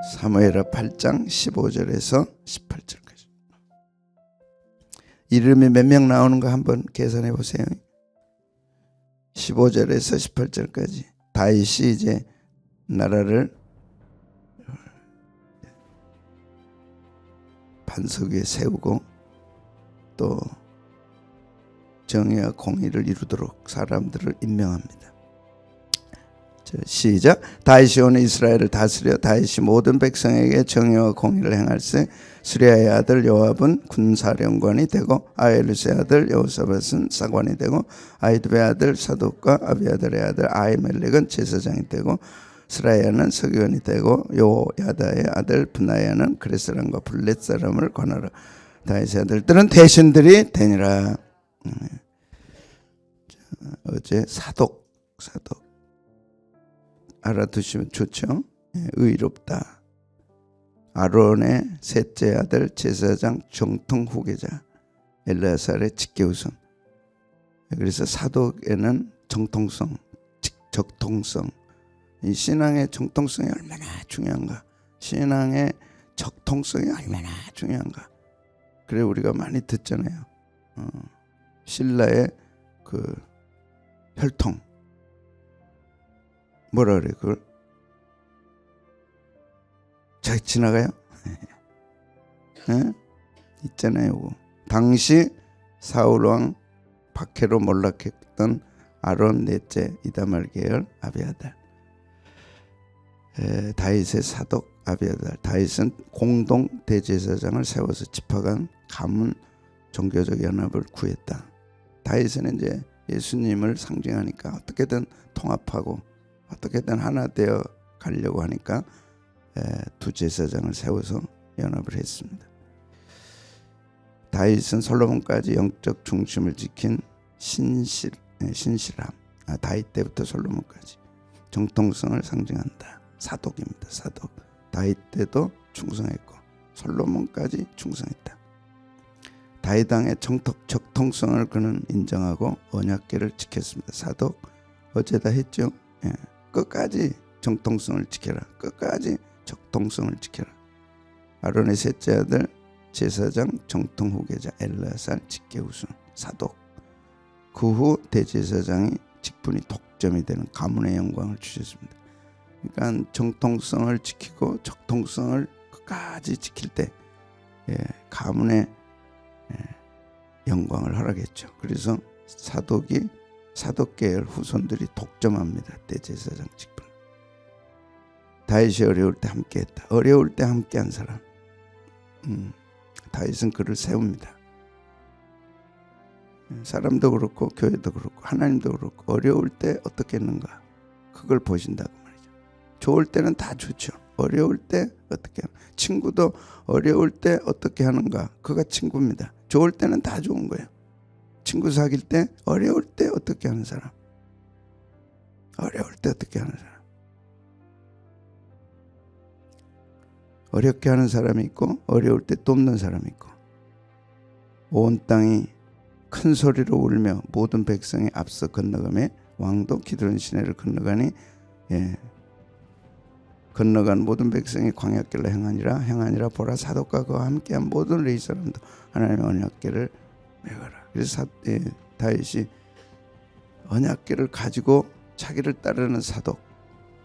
사무엘하 8장 15절에서 18절까지. 이름이 몇 명 나오는가 한번 계산해 보세요. 15절에서 18절까지. 다윗이 이제 나라를 반석 위에 세우고 또 정의와 공의를 이루도록 사람들을 임명합니다. 시작. 다윗이 온 이스라엘을 다스려 다윗이 모든 백성에게 정의와 공의를 행할세. 수리아의 아들 요압은 군사령관이 되고 아헬루스의 아들 여호사밧은 사관이 되고 아히두베의 아들 사독과 아비아달의 아들 아히멜렉은 제사장이 되고 스라야는 서기관이 되고 요야다의 아들 브나야는 그렛 사람과 블렛 사람을 권하라. 다윗의 아들들은 대신들이 되니라. 어제 사독 알아두시면 좋죠. 의롭다. 아론의 셋째 아들 제사장 정통 후계자 엘르아살의 직계우선. 그래서 사독에는 정통성, 적통성. 이 신앙의 정통성이 얼마나 중요한가, 신앙의 적통성이 얼마나 중요한가. 그래 우리가 많이 듣잖아요. 신라의 그 혈통 뭐라 그래 그걸? 잘 지나가요? 네? 있잖아요. 그거. 당시 사울왕 박해로 몰락했던 아론 넷째 이다말 계열 아비아달. 다윗의 사독 아비아달. 다윗은 공동 대제사장을 세워서 집합한 가문 종교적 연합을 구했다. 다윗은 이제 예수님을 상징하니까 어떻게든 통합하고 어떻게든 하나 되어 가려고 하니까 두 제사장을 세워서 연합을 했습니다. 다윗은 솔로몬까지 영적 중심을 지킨 신실함. 다윗 때부터 솔로몬까지 정통성을 상징한다. 사독입니다. 사독. 다윗 때도 충성했고 솔로몬까지 충성했다. 다윗 왕의 적통성을 그는 인정하고 언약궤를 지켰습니다. 사독 어제 다 했죠. 끝까지 정통성을 지켜라. 끝까지 적통성을 지켜라. 아론의 셋째 아들 제사장 정통 후계자 엘르아살 직계우선 사독. 그 후 대제사장이 직분이 독점이 되는 가문의 영광을 주셨습니다. 그러니까 정통성을 지키고 적통성을 끝까지 지킬 때 가문의 영광을 허락했죠. 그래서 사독계열 후손들이 독점합니다. 대제사장 직분. 다윗이 어려울 때 함께했다. 어려울 때 함께한 사람. 다윗은 그를 세웁니다. 사람도 그렇고 교회도 그렇고 하나님도 그렇고 어려울 때 어떻게 했는가 그걸 보신다고 말이죠. 좋을 때는 다 좋죠. 어려울 때 어떻게 하는가. 친구도 어려울 때 어떻게 하는가 그가 친구입니다. 좋을 때는 다 좋은 거예요. 친구 사귈 때 어려울 때 어떻게 하는 사람, 어려울 때 어떻게 하는 사람. 어렵게 하는 사람이 있고 어려울 때 돕는 사람이 있고. 온 땅이 큰 소리로 울며 모든 백성이 앞서 건너가며 왕도 기드론 시내를 건너가니 건너간 모든 백성이 광야길로 행하니라 보라 사독과 그와 함께한 모든 레위 사람도 하나님의 언약궤를 메가라. 그래서 다윗이 언약궤를 가지고 자기를 따르는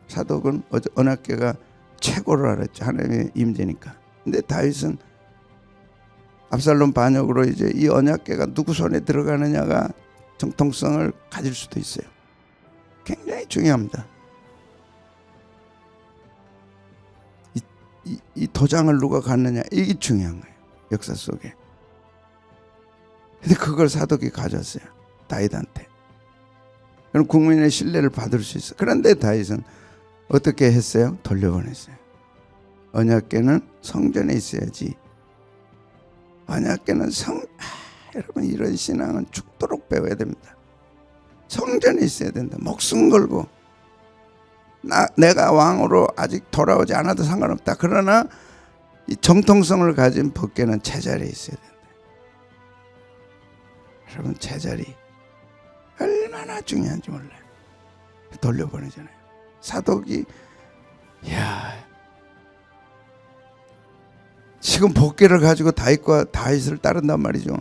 사독은 언약궤가 최고로 알았죠. 하나님의 임재니까. 근데 다윗은 압살롬 반역으로 이제 이 언약궤가 누구 손에 들어가느냐가 정통성을 가질 수도 있어요. 굉장히 중요합니다. 이 도장을 누가 갖느냐 이게 중요한 거예요. 역사 속에. 근데 그걸 사독이 가졌어요. 다윗한테. 그럼 국민의 신뢰를 받을 수 있어. 그런데 다윗은 어떻게 했어요? 돌려보냈어요. 언약궤는 성전에 있어야지. 언약궤는 여러분 이런 신앙은 죽도록 배워야 됩니다. 성전에 있어야 된다. 목숨 걸고 내가 왕으로 아직 돌아오지 않아도 상관없다. 그러나 이 정통성을 가진 법궤는 제자리에 있어야 된다. 여러분 제자리 얼마나 중요한지 몰라요. 돌려보내잖아요. 사독이 지금 법궤를 가지고 다윗을 따른단 말이죠.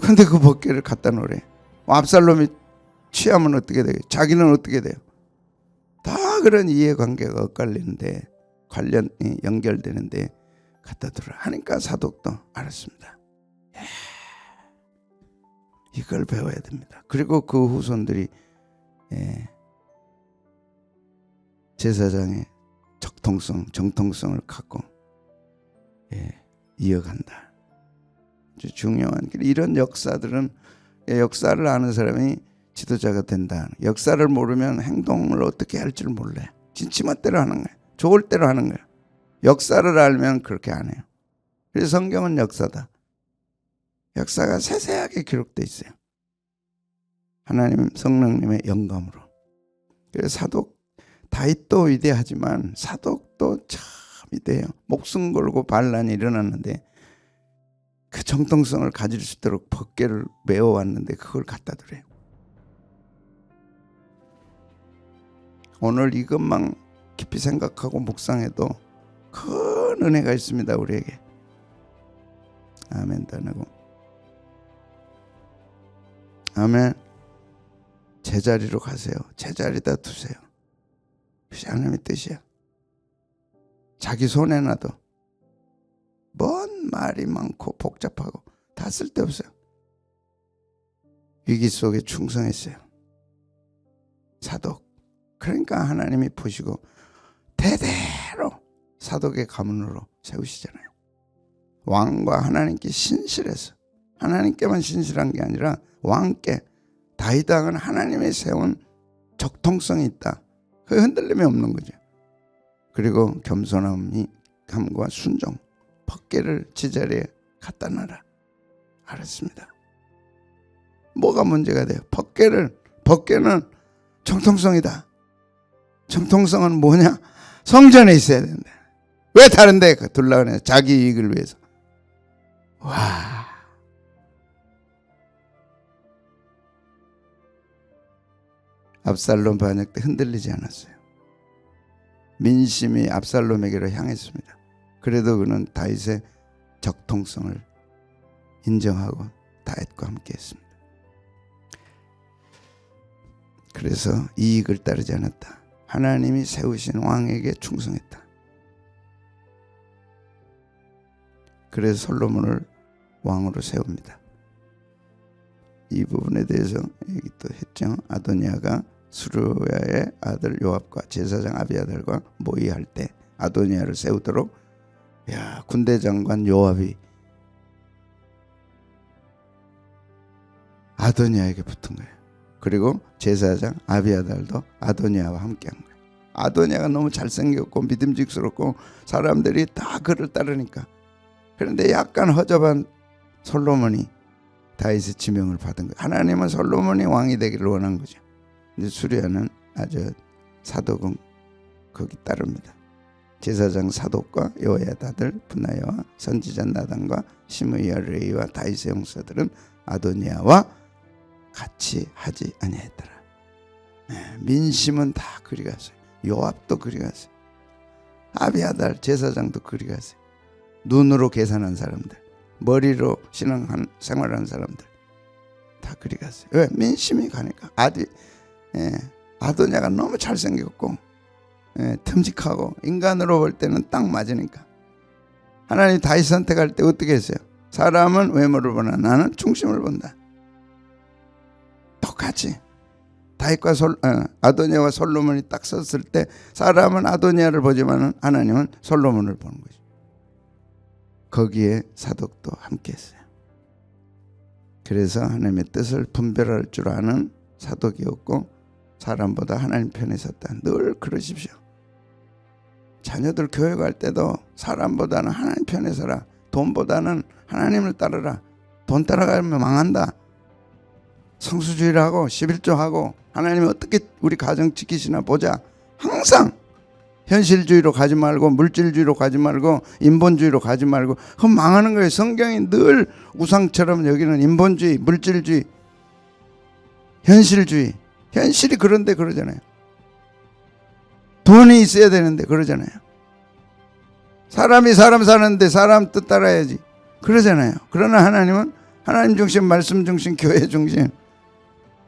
근데 그 법궤를 갖다 놓으래. 압살롬이 취하면 어떻게 돼요? 자기는 어떻게 돼요? 다 그런 이해관계가 엇갈리는데, 관련이 연결되는데 갖다 두라 하니까 사독도 알았습니다. 이걸 배워야 됩니다. 그리고 그 후손들이 제사장의 정통성을 갖고 이어간다. 아주 중요한 이런 역사들은, 역사를 아는 사람이 지도자가 된다. 역사를 모르면 행동을 어떻게 할 줄 몰라요. 진치맛대로 하는 거예요. 좋을 대로 하는 거예요. 역사를 알면 그렇게 안 해요. 그래서 성경은 역사다. 역사가 세세하게 기록되어 있어요. 하나님 성령님의 영감으로. 그래서 사독 다윗도 위대하지만 사독도 참 위대해요. 목숨 걸고 반란이 일어났는데 그 정통성을 가질 수 있도록 법궤를 메워왔는데 그걸 갖다 두래요. 오늘 이것만 깊이 생각하고 묵상해도 큰 은혜가 있습니다. 우리에게. 아멘. 다나고 아멘. 제자리로 가세요. 제자리다 두세요. 그것이 하나님의 뜻이야. 자기 손에 놔도 뭔 말이 많고 복잡하고 다 쓸데없어요. 위기 속에 충성했어요. 사독. 그러니까 하나님이 보시고 대대로 사독의 가문으로 세우시잖아요. 왕과 하나님께 신실해서, 하나님께만 신실한 게 아니라 왕께, 다윗 왕은 하나님이 세운 적통성이 있다. 그 흔들림이 없는 거죠. 그리고 겸손함과 순종, 법궤를 제자리에 갖다 놔라. 알았습니다. 뭐가 문제가 돼요? 법궤는 정통성이다. 정통성은 뭐냐? 성전에 있어야 된다. 왜 다른 데 둘라 그래? 자기 이익을 위해서. 와. 압살롬 반역 때 흔들리지 않았어요. 민심이 압살롬에게로 향했습니다. 그래도 그는 다윗의 적통성을 인정하고 다윗과 함께 했습니다. 그래서 이익을 따르지 않았다. 하나님이 세우신 왕에게 충성했다. 그래서 솔로몬을 왕으로 세웁니다. 이 부분에 대해서 얘기 또 했죠. 아도니아가 수르야의 아들 요압과 제사장 아비아달과 모의할 때 아도니아를 세우도록 군대 장관 요압이 아도니아에게 붙은 거예요. 그리고 제사장 아비아달도 아도니아와 함께한 거예요. 아도니아가 너무 잘생겼고 믿음직스럽고 사람들이 다 그를 따르니까. 그런데 약간 허접한 솔로몬이 다윗의 지명을 받은 거예요. 하나님은 솔로몬이 왕이 되기를 원한 거죠. 근데 수르야는 아주 사독은 거기 따릅니다. 제사장 사독과 여호야다들 분하야와 선지자 나단과 시므이와 레이와 다윗의 용사들은 아도니아와 같이 하지 아니했더라. 민심은 다 그리 갔어요. 요압도 그리 갔어요. 아비아달 제사장도 그리 갔어요. 눈으로 계산한 사람들, 머리로 신앙한 생활한 사람들 다 그리 갔어요. 왜? 민심이 가니까. 아도니아가 너무 잘생겼고 듬직하고 인간으로 볼 때는 딱 맞으니까. 하나님 다윗 선택할 때 어떻게 했어요? 사람은 외모를 보나 나는 중심을 본다. 똑같이 다윗과 아도니아와 솔로몬이 딱 섰을 때 사람은 아도니아를 보지만 하나님은 솔로몬을 보는 거죠. 거기에 사독도 함께했어요. 그래서 하나님의 뜻을 분별할 줄 아는 사독이었고 사람보다 하나님 편에 섰다. 늘 그러십시오. 자녀들 교육할 때도 사람보다는 하나님 편에 서라. 돈보다는 하나님을 따르라. 돈 따라가면 망한다. 성수주의를 하고 11조하고 하나님이 어떻게 우리 가정 지키시나 보자. 항상 현실주의로 가지 말고 물질주의로 가지 말고 인본주의로 가지 말고 그럼 망하는 거예요. 성경이 늘 우상처럼 여기는 인본주의, 물질주의, 현실주의. 현실이 그런데 그러잖아요. 돈이 있어야 되는데 그러잖아요. 사람이 사람 사는데 사람 뜻 따라야지 그러잖아요. 그러나 하나님은 하나님 중심, 말씀 중심, 교회 중심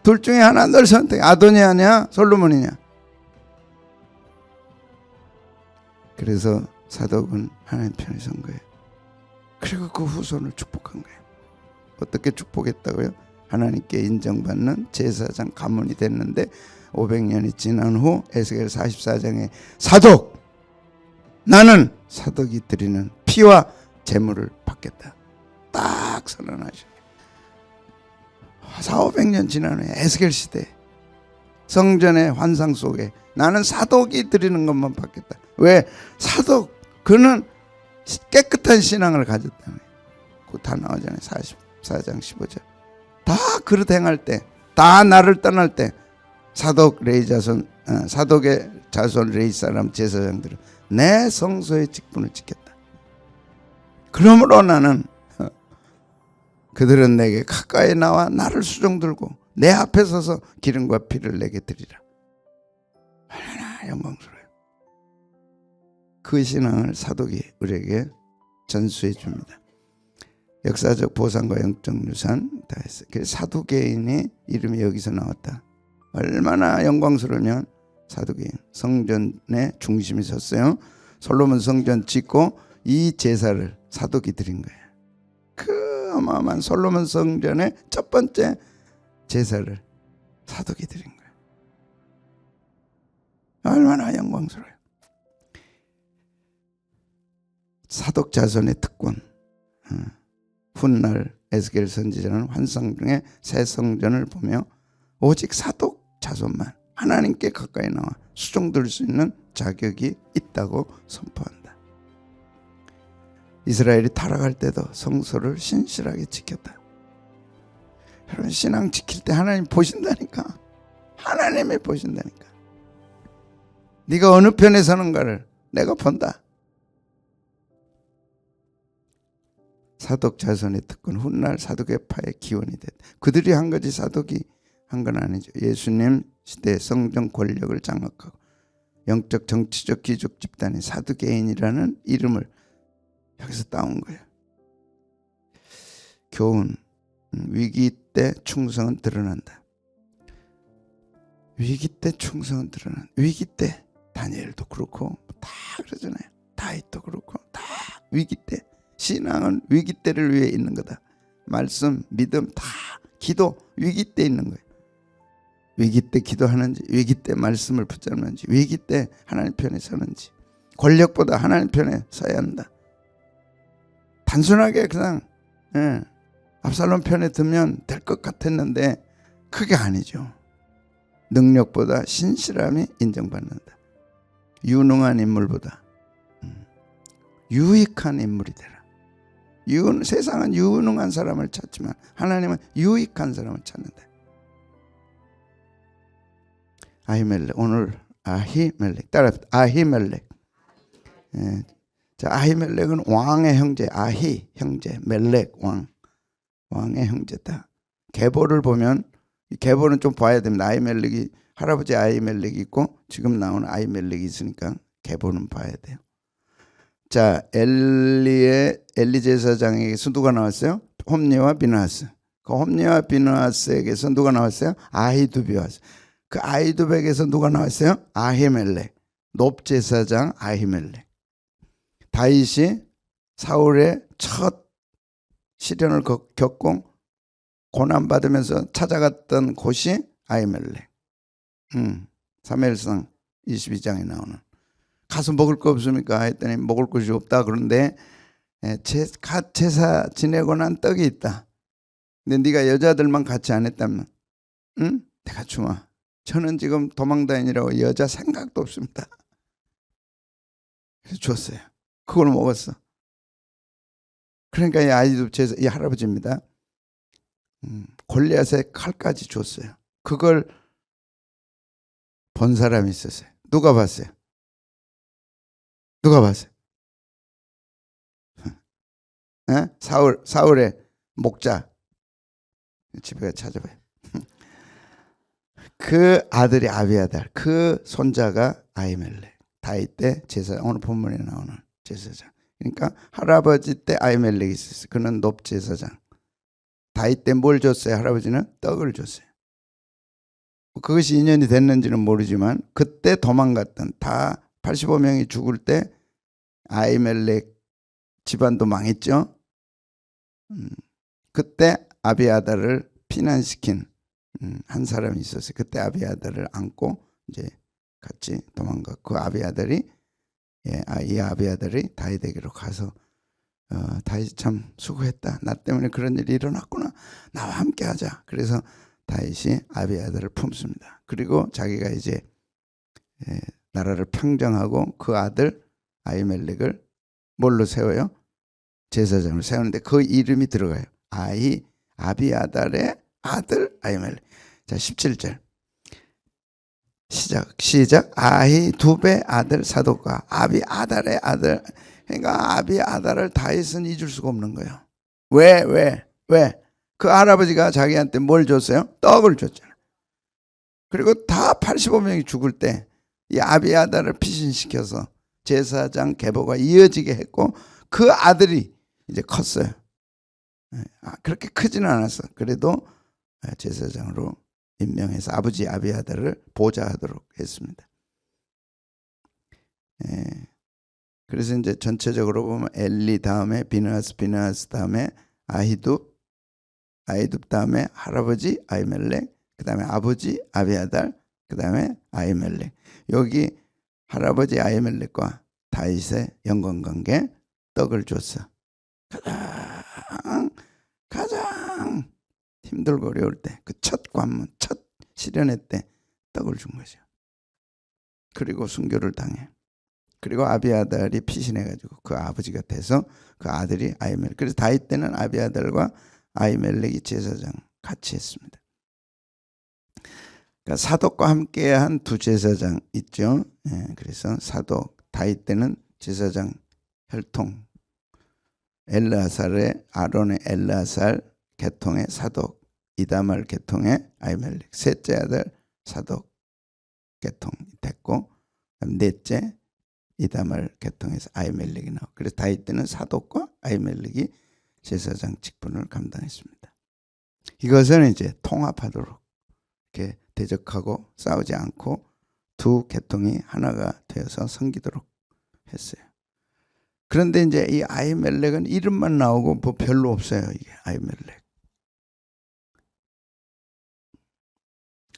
둘 중에 하나 늘 선택. 아도니아냐 솔로몬이냐. 그래서 사독은 하나님 편에 선 거예요. 그리고 그 후손을 축복한 거예요. 어떻게 축복했다고요? 하나님께 인정받는 제사장 가문이 됐는데 500년이 지난 후 에스겔 44장에 사독, 나는 사독이 드리는 피와 제물을 받겠다 딱 선언하셔. 400~500년 지난 후에 에스겔 시대 성전의 환상 속에 나는 사독이 드리는 것만 받겠다. 왜? 사독, 그는 깨끗한 신앙을 가졌다는 거예요. 그거 다 나오잖아요. 44장 15절. 다 그릇 행할 때, 다 나를 떠날 때 사독의 자손 레위 사람 제사장들은 내 성소의 직분을 지켰다. 그러므로 나는 그들은 내게 가까이 나와 나를 수종 들고 내 앞에 서서 기름과 피를 내게 드리라. 얼마나 영광스러워요. 그 신앙을 사독이 우리에게 전수해 줍니다. 역사적 보상과 영적 유산 다 했어요. 그래서 사두개인이 이름이 여기서 나왔다. 얼마나 영광스러우면 사두개인 성전의 중심이 섰어요. 솔로몬 성전 짓고 이 제사를 사독이 드린 거예요. 그 어마어마한 솔로몬 성전의 첫 번째 제사를 사독이 드린 거예요. 얼마나 영광스러워요. 사독 자손의 특권. 훗날 에스겔 선지자는 환상 중에 새 성전을 보며 오직 사독 자손만 하나님께 가까이 나와 수종들 수 있는 자격이 있다고 선포한다. 이스라엘이 타락할 때도 성소를 신실하게 지켰다. 여러분, 신앙 지킬 때 하나님 보신다니까. 하나님이 보신다니까. 네가 어느 편에 서는가를 내가 본다. 사독 자손의 특권, 훗날 사독의 파의 기원이 됐다. 그들이 한 거지 사독이 한 건 아니죠. 예수님 시대 성전 권력을 장악하고 영적 정치적 귀족 집단이 사두개인이라는 이름을 여기서 따온 거예요. 교훈, 위기 때 충성은 드러난다. 위기 때 충성은 드러난다. 위기 때 다니엘도 그렇고 다 그러잖아요. 다윗도 그렇고 다 위기 때. 신앙은 위기 때를 위해 있는 거다. 말씀, 믿음, 다 기도 위기 때 있는 거예요. 위기 때 기도하는지, 위기 때 말씀을 붙잡는지, 위기 때 하나님 편에 서는지, 권력보다 하나님 편에 서야 한다. 단순하게 그냥 압살롬 편에 들면 될 것 같았는데 그게 아니죠. 능력보다 신실함이 인정받는다. 유능한 인물보다 유익한 인물이 되라. 세상은 유능한 사람을 찾지만 하나님은 유익한 사람을 찾는다. 아히멜렉, 오늘 아히멜렉 따라합시다. 아히멜렉. 자, 아히멜렉은 왕의 형제, 아히 형제, 멜렉 왕의 형제다. 계보를 보면, 계보는 좀 봐야 됩니다. 아히멜렉이, 할아버지 아히멜렉이 있고 지금 나오는 아히멜렉이 있으니까 계보는 봐야 돼요. 자, 엘리 제사장에게서 누가 나왔어요? 홈리와 비느하스. 그 홈리와 비느하스에게서 누가 나왔어요? 아히두비 왔어요. 그 아히두백에서 누가 나왔어요? 아히멜렉. 높제사장 아히멜렉. 다윗이 사울의 첫 시련을 겪고 고난받으면서 찾아갔던 곳이 아히멜렉. 사무엘상 22장에 나오는. 가서 먹을 거 없습니까? 했더니 먹을 것이 없다. 그런데 갓 제사 지내고 난 떡이 있다. 근데 네가 여자들만 같이 안 했다면 내가 주마. 저는 지금 도망다니라고 여자 생각도 없습니다. 그래서 줬어요. 그걸 먹었어. 그러니까 이 아이도 이 할아버지입니다. 골리앗의 칼까지 줬어요. 그걸 본 사람이 있었어요. 누가 봤어요? 누가 봤어요? 사울의 목자. 집에 찾아봐요. 그 아들이 아비아달, 그 손자가 아히멜렉. 다윗 때 제사장, 오늘 본문에 나오는 제사장. 그러니까 할아버지 때 아히멜렉이 있었어요. 그는 높제사장. 다윗 때 뭘 줬어요? 할아버지는 떡을 줬어요. 그것이 인연이 됐는지는 모르지만 그때 도망갔던 다 85명이 죽을 때 아히멜렉 집안도 망했죠. 그때 아비아달을 피난시킨 한 사람이 있었어요. 그때 아비아달을 안고 이제 같이 도망갔고 그 아비아달이 이 아비아달이 다윗에게로 가서 다윗 참 수고했다. 나 때문에 그런 일이 일어났구나. 나와 함께 하자. 그래서 다윗이 아비아달을 품습니다. 그리고 자기가 이제 나라를 평정하고 그 아들 아히멜렉을 뭘로 세워요? 제사장으로 세우는데 그 이름이 들어가요. 아비아달의 아들 아히멜렉. 자 17절 시작. 아히두베 아들 사독과 아비아달의 아들. 그러니까 아비아달을 다윗은 잊을 수가 없는 거예요. 왜? 그 할아버지가 자기한테 뭘 줬어요? 떡을 줬잖아요. 그리고 다 85명이 죽을 때 이 아비아달을 피신시켜서 제사장 계보가 이어지게 했고 그 아들이 이제 컸어요. 그렇게 크지는 않았어. 그래도 제사장으로 임명해서 아버지 아비아달을 보좌하도록 했습니다. 그래서 이제 전체적으로 보면 엘리 다음에 비느하스 다음에 아히둡 다음에 할아버지 아히멜렉, 그 다음에 아버지 아비아달, 그 다음에 아히멜렉. 여기 할아버지 아히멜렉과 다윗의 연관관계 떡을 줬어. 가장 힘들고 어려울 때 그 첫 관문, 첫 시련의 때 떡을 준 거죠. 그리고 순교를 당해. 그리고 아비아달이 피신해가지고 그 아버지가 돼서 그 아들이 아히멜렉. 그래서 다윗 때는 아비아달과 아히멜렉이 제사장 같이 했습니다. 그러니까 사독과 함께한 두 제사장 있죠. 그래서 사독 다윗 때는 제사장 혈통 엘르아살의 아론의 엘르아살 계통의 사독 이다말 계통의 아히멜렉. 셋째 아들 사독 계통 됐고 넷째 이다말 계통에서 아히멜렉이 나오고 그래서 다윗 때는 사독과 아히멜렉이 제사장 직분을 감당했습니다. 이것은 이제 통합하도록 이렇게 대적하고 싸우지 않고 두 계통이 하나가 되어서 섬기도록 했어요. 그런데 이제 이 아히멜렉은 이름만 나오고 뭐 별로 없어요. 이게 아히멜렉.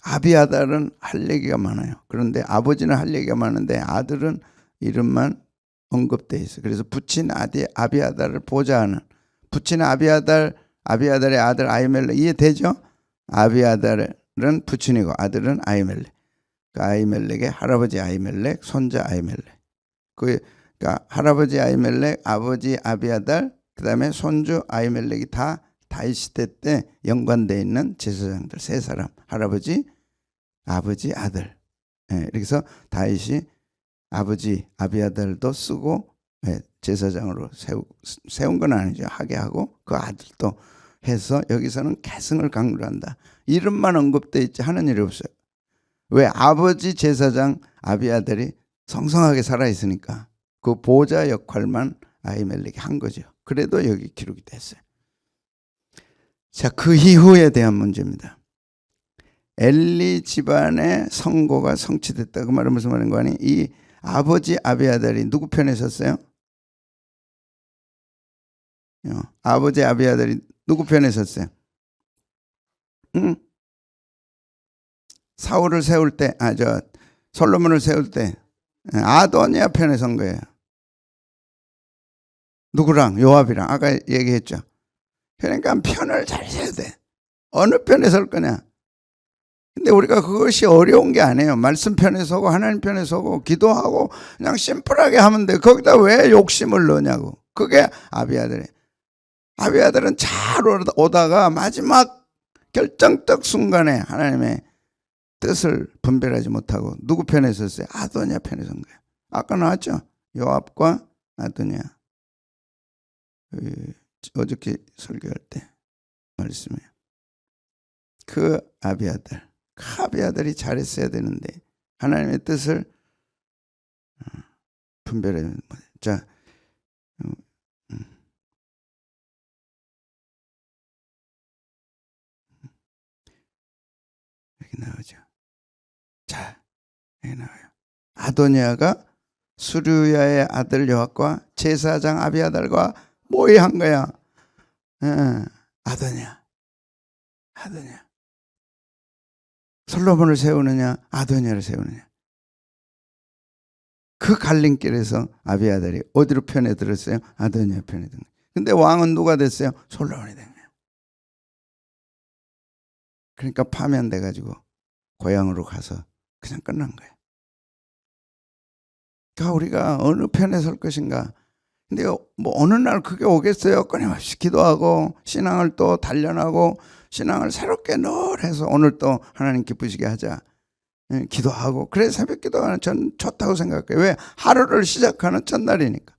아비아달은 할 얘기가 많아요. 그런데 아버지는 할 얘기가 많은데 아들은 이름만 언급되어 있어요. 그래서 붙인 아비아달을 보좌하는 붙인 아비아달의 아들 아히멜렉 이해되죠? 아비아달은 부친이고 아들은 아히멜렉. 그 아히멜렉의 할아버지 아히멜렉, 손자 아히멜렉. 그러니까 할아버지 아히멜렉, 아버지 아비아달, 그 다음에 손주 아히멜렉이 다 다윗 시대 때 연관되어 있는 제사장들 세 사람. 할아버지, 아버지, 아들. 그래서 다윗이 아버지 아비아달도 쓰고 제사장으로 세운 건 아니죠. 하게 하고 그 아들도 해서 여기서는 계승을 강조한다. 이름만 언급되어 있지 하는 일이 없어요. 왜? 아버지 제사장 아비아달이 성성하게 살아있으니까 그 보좌 역할만 아히멜렉이 한 거죠. 그래도 여기 기록이 됐어요. 자, 그 이후에 대한 문제입니다. 엘리 집안의 선고가 성취됐다. 그 말은 무슨 말인 거 아니? 이 아버지 아비아달이 누구 편에 섰어요? 아버지 아비아달이 누구 편에 섰어요? 응? 사울을 세울 때, 솔로몬을 세울 때 아도니아 편에 선 거예요. 누구랑? 요압이랑. 아까 얘기했죠. 그러니까 편을 잘 세야 돼. 어느 편에 설 거냐? 근데 우리가 그것이 어려운 게 아니에요. 말씀 편에 서고 하나님 편에 서고 기도하고 그냥 심플하게 하면 돼. 거기다 왜 욕심을 넣냐고. 그게 아비아달이에요. 아비아달은 잘 오다가 마지막 결정적 순간에 하나님의 뜻을 분별하지 못하고 누구 편에 섰어요? 아도니아 편에 선 거예요. 아까 나왔죠? 요압과 아도니아. 어저께 설교할 때 말씀이에요. 그 아비아달이 잘했어야 되는데 하나님의 뜻을 분별해. 자, 나오죠. 자, 여기 나와요. 아도니아가 수르야의 아들 요압과 제사장 아비아달과 모의한 거야. 아도니아. 솔로몬을 세우느냐 아도니아를 세우느냐. 그 갈림길에서 아비아달이 어디로 편에 들었어요? 아도니아 편에 든 거예요. 근데 왕은 누가 됐어요? 솔로몬이 된 거예요. 그러니까 파면돼가지고 고향으로 가서 그냥 끝난 거예요. 그러니까 우리가 어느 편에 설 것인가. 근데 뭐 어느 날 그게 오겠어요? 끊임없이 기도하고 신앙을 또 단련하고 신앙을 새롭게 늘 해서 오늘 또 하나님 기쁘시게 하자. 기도하고. 그래 새벽 기도하는 전 좋다고 생각해요. 왜? 하루를 시작하는 첫날이니까.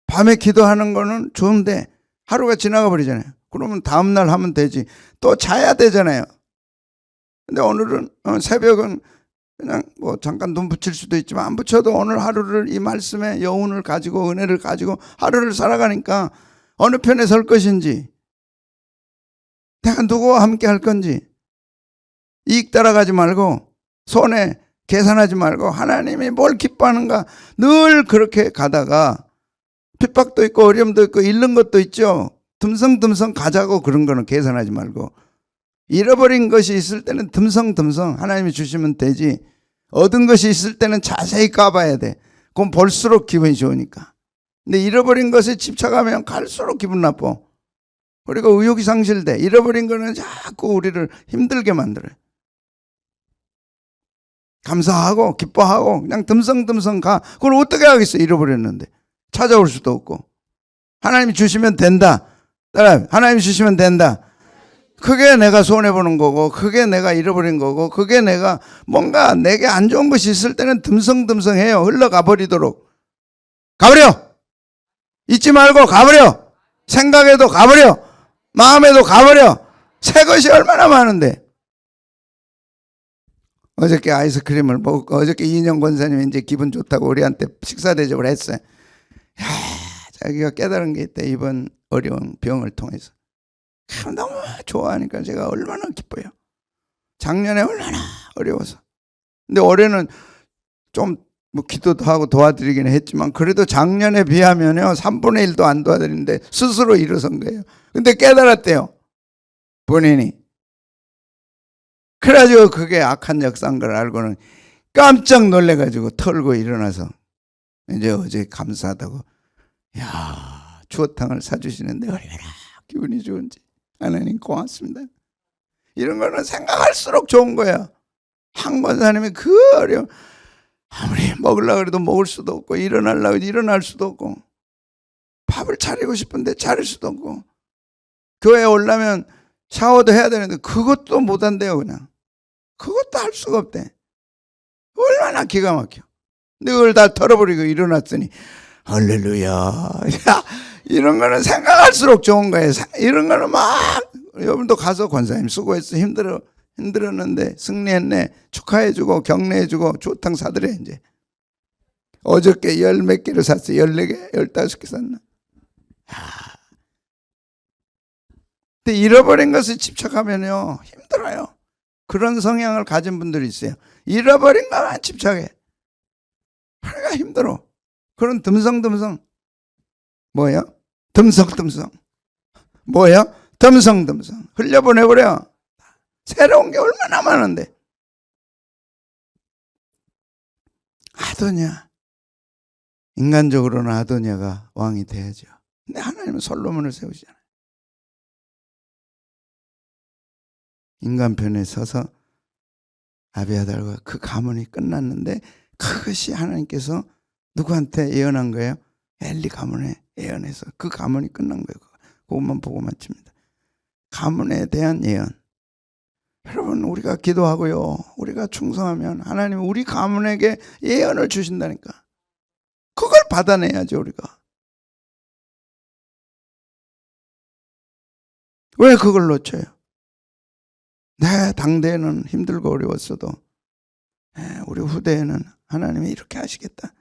밤에 기도하는 거는 좋은데 하루가 지나가 버리잖아요. 그러면 다음날 하면 되지. 또 자야 되잖아요. 근데 오늘은 새벽은 그냥 뭐 잠깐 눈 붙일 수도 있지만 안 붙여도 오늘 하루를 이 말씀의 여운을 가지고 은혜를 가지고 하루를 살아가니까 어느 편에 설 것인지 내가 누구와 함께 할 건지 이익 따라가지 말고 손해 계산하지 말고 하나님이 뭘 기뻐하는가 늘 그렇게 가다가 핍박도 있고 어려움도 있고 잃는 것도 있죠. 듬성듬성 가자고 그런 거는 계산하지 말고 잃어버린 것이 있을 때는 듬성듬성 하나님이 주시면 되지. 얻은 것이 있을 때는 자세히 까봐야 돼. 그럼 볼수록 기분이 좋으니까. 근데 잃어버린 것에 집착하면 갈수록 기분 나빠. 그리고 의욕이 상실돼. 잃어버린 거는 자꾸 우리를 힘들게 만들어요. 감사하고 기뻐하고 그냥 듬성듬성 가. 그걸 어떻게 하겠어? 잃어버렸는데. 찾아올 수도 없고. 하나님이 주시면 된다. 하나님이 주시면 된다. 그게 내가 손해보는 거고 그게 내가 잃어버린 거고 그게 내가 뭔가 내게 안 좋은 것이 있을 때는 듬성듬성해요. 흘러가 버리도록. 가버려. 잊지 말고 가버려. 생각에도 가버려. 마음에도 가버려. 새 것이 얼마나 많은데. 어저께 아이스크림을 먹고 어저께 이인영 권사님이 이제 기분 좋다고 우리한테 식사 대접을 했어요. 야, 자기가 깨달은 게 있대. 이번 어려운 병을 통해서. 너무 좋아하니까 제가 얼마나 기뻐요. 작년에 얼마나 어려워서. 근데 올해는 좀 뭐 기도도 하고 도와드리긴 했지만 그래도 작년에 비하면요 3분의 1도 안 도와드리는데 스스로 일어선 거예요. 근데 깨달았대요. 본인이. 그래가지고 그게 악한 역사인 걸 알고는 깜짝 놀래가지고 털고 일어나서 이제 어제 감사하다고 야 추어탕을 사주시는데 얼마나 기분이 좋은지. 하나님 고맙습니다. 이런 거는 생각할수록 좋은 거야. 한 권사님이 그 어려움 아무리 먹으려고 해도 먹을 수도 없고 일어나려고 해도 일어날 수도 없고 밥을 차리고 싶은데 차릴 수도 없고 교회에 오려면 샤워도 해야 되는데 그것도 못 한대요. 그냥 그것도 할 수가 없대. 얼마나 기가 막혀. 근데 그걸 다 털어버리고 일어났으니 할렐루야. 야, 이런 거는 생각할수록 좋은 거예요. 이런 거는 막 여러분도 가서 권사님 수고했어. 힘들었는데 승리했네. 축하해주고 격려해주고 주탕 사드려. 이제 어저께 10몇 개를 샀어요. 14개 15개 샀나. 근데 잃어버린 것을 집착하면요 힘들어요. 그런 성향을 가진 분들이 있어요. 잃어버린 것만 집착해. 그러니까 힘들어. 그런 듬성듬성 뭐예요? 듬성듬성 뭐예요? 듬성듬성 흘려보내버려. 새로운 게 얼마나 많은데. 아도니아 인간적으로는 아도니아가 왕이 돼야죠. 근데 하나님은 솔로몬을 세우시잖아요. 인간 편에 서서 아비아달과 그 가문이 끝났는데 그것이 하나님께서 누구한테 예언한 거예요? 엘리 가문에 예언해서 그 가문이 끝난 거예요. 그것만 보고 마칩니다. 가문에 대한 예언. 여러분 우리가 기도하고요. 우리가 충성하면 하나님은 우리 가문에게 예언을 주신다니까. 그걸 받아내야죠 우리가. 왜 그걸 놓쳐요? 내 당대에는 힘들고 어려웠어도 우리 후대에는 하나님이 이렇게 하시겠다.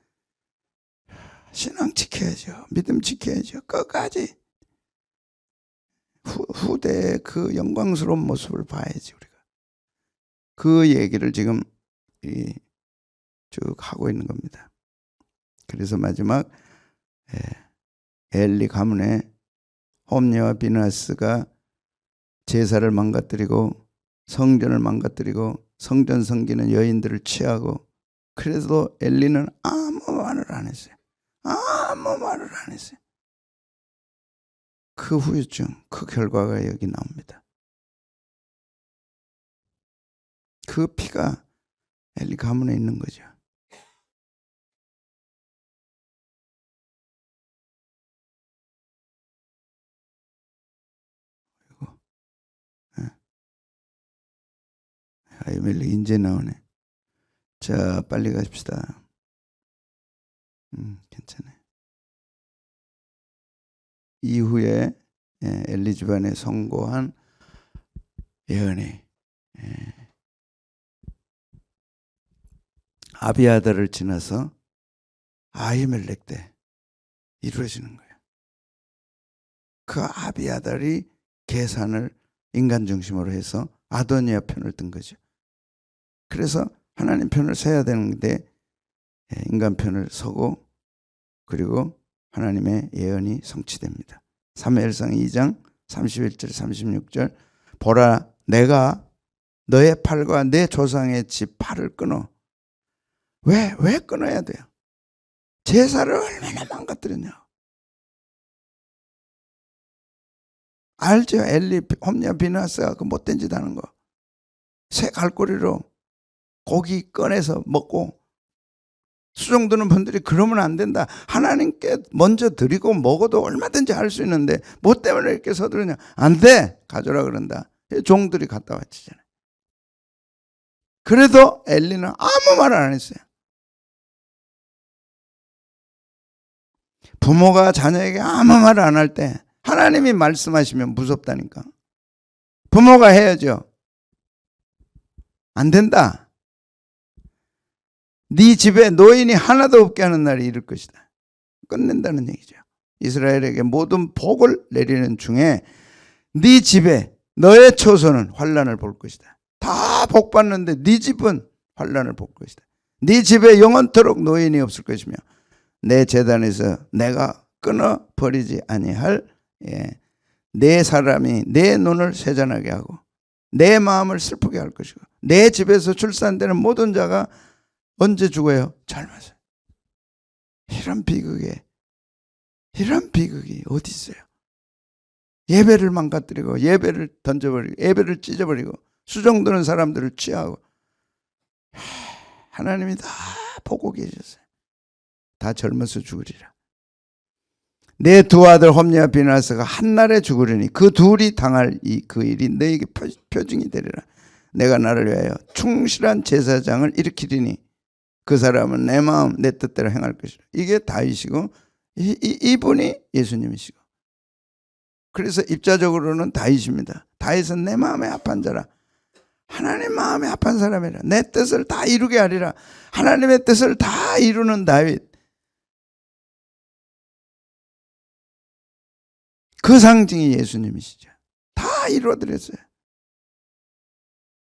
신앙 지켜야죠. 믿음 지켜야죠. 끝까지 후대의 그 영광스러운 모습을 봐야지 우리가. 그 얘기를 지금 쭉 하고 있는 겁니다. 그래서 마지막 엘리 가문에 홈리와 비나스가 제사를 망가뜨리고 성전을 망가뜨리고 성전 섬기는 여인들을 취하고, 그래도 엘리는 아무 말을 안 했어요. 아무 말을 안 했어요. 그 후유증, 그 결과가 여기 나옵니다. 그 피가 엘리 가문에 있는 거죠. 아이멜렉 이제 나오네. 자, 빨리 가십시다. 괜찮아요. 이후에 엘리 집안에 성고한 예언이 아비아달을 지나서 아히멜렉 때 이루어지는 거예요. 그 아비아달이 계산을 인간 중심으로 해서 아도니아 편을 든 거죠. 그래서 하나님 편을 서야 되는데 인간 편을 서고, 그리고 하나님의 예언이 성취됩니다. 사무엘상 2장 31절 36절 보라, 내가 너의 팔과 내 조상의 집 팔을 끊어. 왜 끊어야 돼요? 제사를 얼마나 망가뜨렸냐. 알죠? 엘리, 홈리와 비나스가 그 못된 짓 하는 거. 새 갈고리로 고기 꺼내서 먹고, 수종 드는 분들이 그러면 안 된다. 하나님께 먼저 드리고 먹어도 얼마든지 할 수 있는데 뭐 때문에 이렇게 서두르냐. 안 돼. 가져라 그런다. 종들이 갖다 바치잖아요. 그래도 엘리는 아무 말을 안 했어요. 부모가 자녀에게 아무 말을 안 할 때 하나님이 말씀하시면 무섭다니까. 부모가 해야죠. 안 된다. 네 집에 노인이 하나도 없게 하는 날이 이를 것이다. 끝낸다는 얘기죠. 이스라엘에게 모든 복을 내리는 중에 네 집에 너의 초손은 환난을 볼 것이다. 다 복 받는데 네 집은 환난을 볼 것이다. 네 집에 영원토록 노인이 없을 것이며 내 제단에서 내가 끊어버리지 아니할 내 사람이 내 눈을 세잔하게 하고 내 마음을 슬프게 할 것이고, 내 집에서 출산되는 모든 자가 언제 죽어요? 젊어서. 이런 비극이 어디 있어요? 예배를 망가뜨리고 예배를 던져버리고 예배를 찢어버리고 수종드는 사람들을 취하고. 하나님이 다 보고 계셨어요. 다 젊어서 죽으리라. 내 두 아들 홈리와 비나스가 한날에 죽으리니 그 둘이 당할 그 일이 너에게 표징이 되리라. 내가 나를 위하여 충실한 제사장을 일으키리니 그 사람은 내 마음 내 뜻대로 행할 것이라. 이게 다윗이고 이분이 예수님이시고. 그래서 입자적으로는 다윗입니다. 다윗은 내 마음에 합한 자라. 하나님 마음에 합한 사람이라. 내 뜻을 다 이루게 하리라. 하나님의 뜻을 다 이루는 다윗. 그 상징이 예수님이시죠. 다 이루어드렸어요.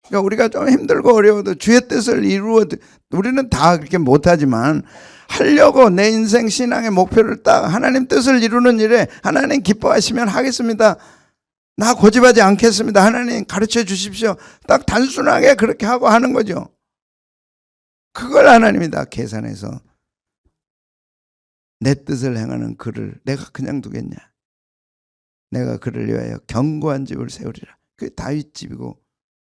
그러니까 우리가 좀 힘들고 어려워도 주의 뜻을 우리는 다 그렇게 못하지만 하려고 내 인생 신앙의 목표를 딱 하나님 뜻을 이루는 일에 하나님 기뻐하시면 하겠습니다. 나 고집하지 않겠습니다. 하나님 가르쳐 주십시오. 딱 단순하게 그렇게 하고 하는 거죠. 그걸 하나님이 다 계산해서 내 뜻을 행하는 그를 내가 그냥 두겠냐. 내가 그를 위하여 견고한 집을 세우리라. 그게 다윗 집이고,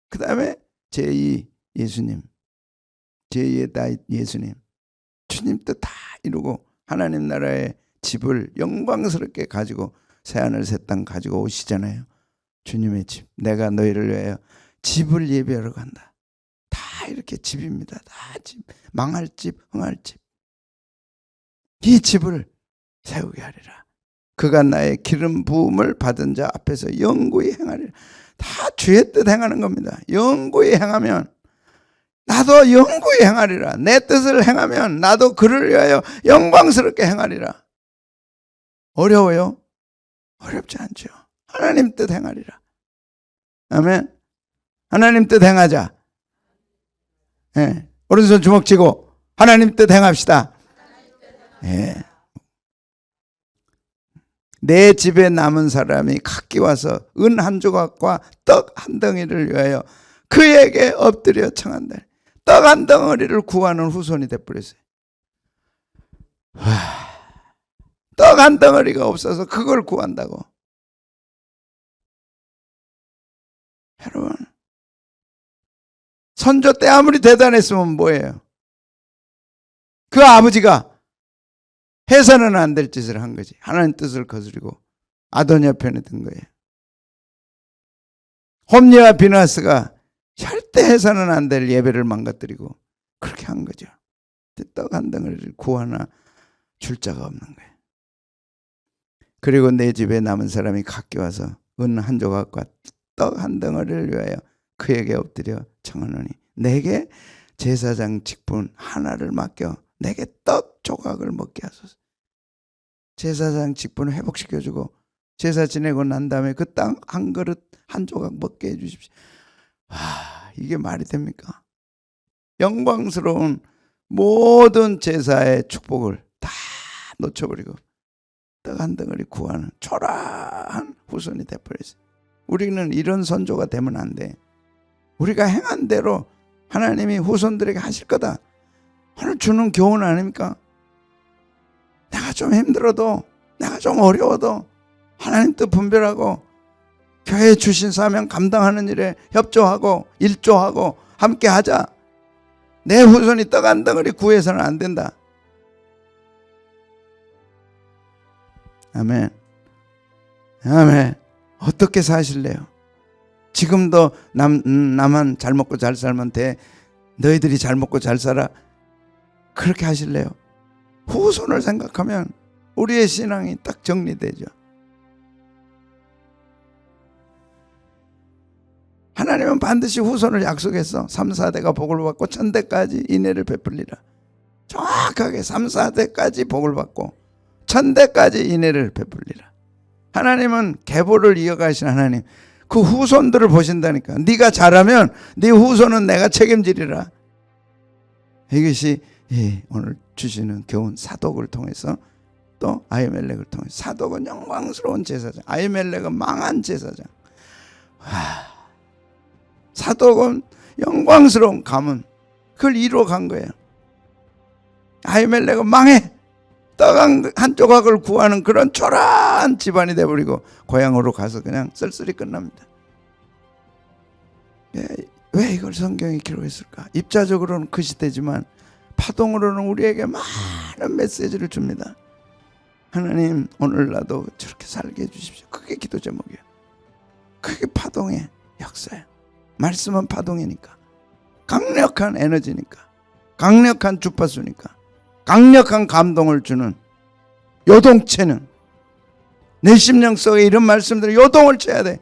그 다음에 제2 예수님, 제2의 다윗 예수님, 주님 뜻 다 이루고 하나님 나라의 집을 영광스럽게 가지고 새하늘 새 땅 가지고 오시잖아요. 주님의 집, 내가 너희를 위하여 집을 예비하러 간다. 다 이렇게 집입니다. 다 집, 망할 집, 흥할 집. 이 집을 세우게 하리라. 그가 나의 기름 부음을 받은 자 앞에서 영구히 행하리라. 다 주의 뜻 행하는 겁니다. 영구히 행하면 나도 영구히 행하리라. 내 뜻을 행하면 나도 그를 위하여 영광스럽게 행하리라. 어려워요? 어렵지 않죠. 하나님 뜻 행하리라. 아멘. 하나님 뜻 행하자. 예. 오른손 주먹 쥐고 하나님 뜻 행합시다. 예. 내 집에 남은 사람이 각기 와서 은 한 조각과 떡 한 덩이를 위하여 그에게 엎드려 청한다. 떡 한 덩어리를 구하는 후손이 돼버렸어요. 떡 한 덩어리가 없어서 그걸 구한다고. 여러분, 선조 때 아무리 대단했으면 뭐예요? 그 아버지가 해서는 안 될 짓을 한 거지. 하나님 뜻을 거스리고 아도니아 편에 든 거예요. 홈리와 비나스가 절대 해서는 안 될 예배를 망가뜨리고 그렇게 한 거죠. 떡 한 덩어리를 구하나 줄 자가 없는 거예요. 그리고 내 집에 남은 사람이 각기 와서 은 한 조각과 떡 한 덩어리를 위하여 그에게 엎드려 청하노니 내게 제사장 직분 하나를 맡겨 내게 떡 조각을 먹게 하소서. 제사장 직분을 회복시켜주고 제사 지내고 난 다음에 그 땅 한 그릇 한 조각 먹게 해주십시오. 이게 말이 됩니까? 영광스러운 모든 제사의 축복을 다 놓쳐버리고 떡 한 덩어리 구하는 초라한 후손이 돼버렸어요. 우리는 이런 선조가 되면 안 돼. 우리가 행한 대로 하나님이 후손들에게 하실 거다. 오늘 주는 교훈 아닙니까? 내가 좀 힘들어도, 내가 좀 어려워도 하나님 뜻 분별하고 교회에 주신 사명 감당하는 일에 협조하고 일조하고 함께 하자. 내 후손이 떡 한 덩어리 구해서는 안 된다. 아멘. 아멘. 어떻게 사실래요? 지금도 나만 잘 먹고 잘 살면 돼. 너희들이 잘 먹고 잘 살아. 그렇게 하실래요? 후손을 생각하면 우리의 신앙이 딱 정리되죠. 하나님은 반드시 후손을 약속했어. 3, 4대가 복을 받고 1000대까지 인애를 베풀리라. 정확하게 3, 4대까지 복을 받고 1000대까지 인애를 베풀리라. 하나님은 계보를 이어가신 하나님, 그 후손들을 보신다니까. 네가 잘하면 네 후손은 내가 책임지리라. 이것이 오늘 주시는 교훈. 사독을 통해서 또 아히멜렉을 통해서. 사독은 영광스러운 제사장, 아히멜렉은 망한 제사장. 사독은 영광스러운 가문, 그걸 이루어간 거예요. 아히멜렉은 망해. 떡 한 조각을 구하는 그런 초라한 집안이 돼버리고 고향으로 가서 그냥 쓸쓸히 끝납니다. 왜 이걸 성경에 기록했을까? 입자적으로는 그 시대지만 파동으로는 우리에게 많은 메시지를 줍니다. 하나님, 오늘 나도 저렇게 살게 해주십시오. 그게 기도 제목이에요. 그게 파동의 역사예요. 말씀은 파동이니까, 강력한 에너지니까, 강력한 주파수니까, 강력한 감동을 주는 요동체는 내 심령 속에 이런 말씀들을 요동을 쳐야 돼.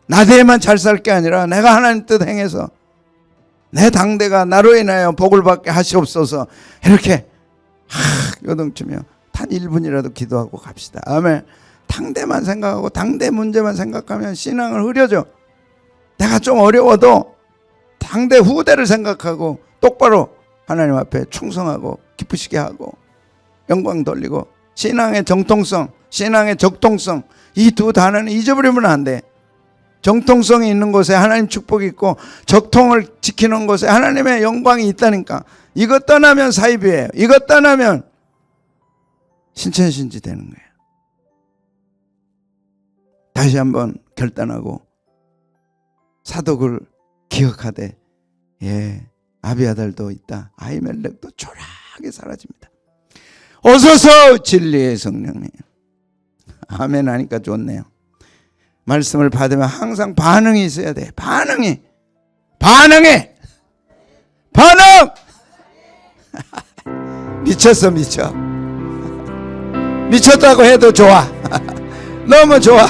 나대에만 잘 살 게 아니라 내가 하나님 뜻 행해서 내 당대가 나로 인하여 복을 받게 하시옵소서. 이렇게 요동치며 단 1분이라도 기도하고 갑시다. 아멘. 당대만 생각하고 당대 문제만 생각하면 신앙을 흐려져. 내가 좀 어려워도 당대 후대를 생각하고 똑바로 하나님 앞에 충성하고 기쁘시게 하고 영광 돌리고, 신앙의 정통성, 신앙의 적통성, 이 두 단어는 잊어버리면 안 돼. 정통성이 있는 곳에 하나님 축복이 있고 적통을 지키는 곳에 하나님의 영광이 있다니까. 이거 떠나면 사이비예요. 이거 떠나면 신천신지 되는 거예요. 다시 한번 결단하고 사독을 기억하되, 아비아달도 있다. 아히멜렉도 초라하게 사라집니다. 오소서 진리의 성령님. 아멘 하니까 좋네요. 말씀을 받으면 항상 반응이 있어야 돼. 반응해. 반응. 미쳤어, 미쳐. 미쳤다고 해도 좋아. 너무 좋아.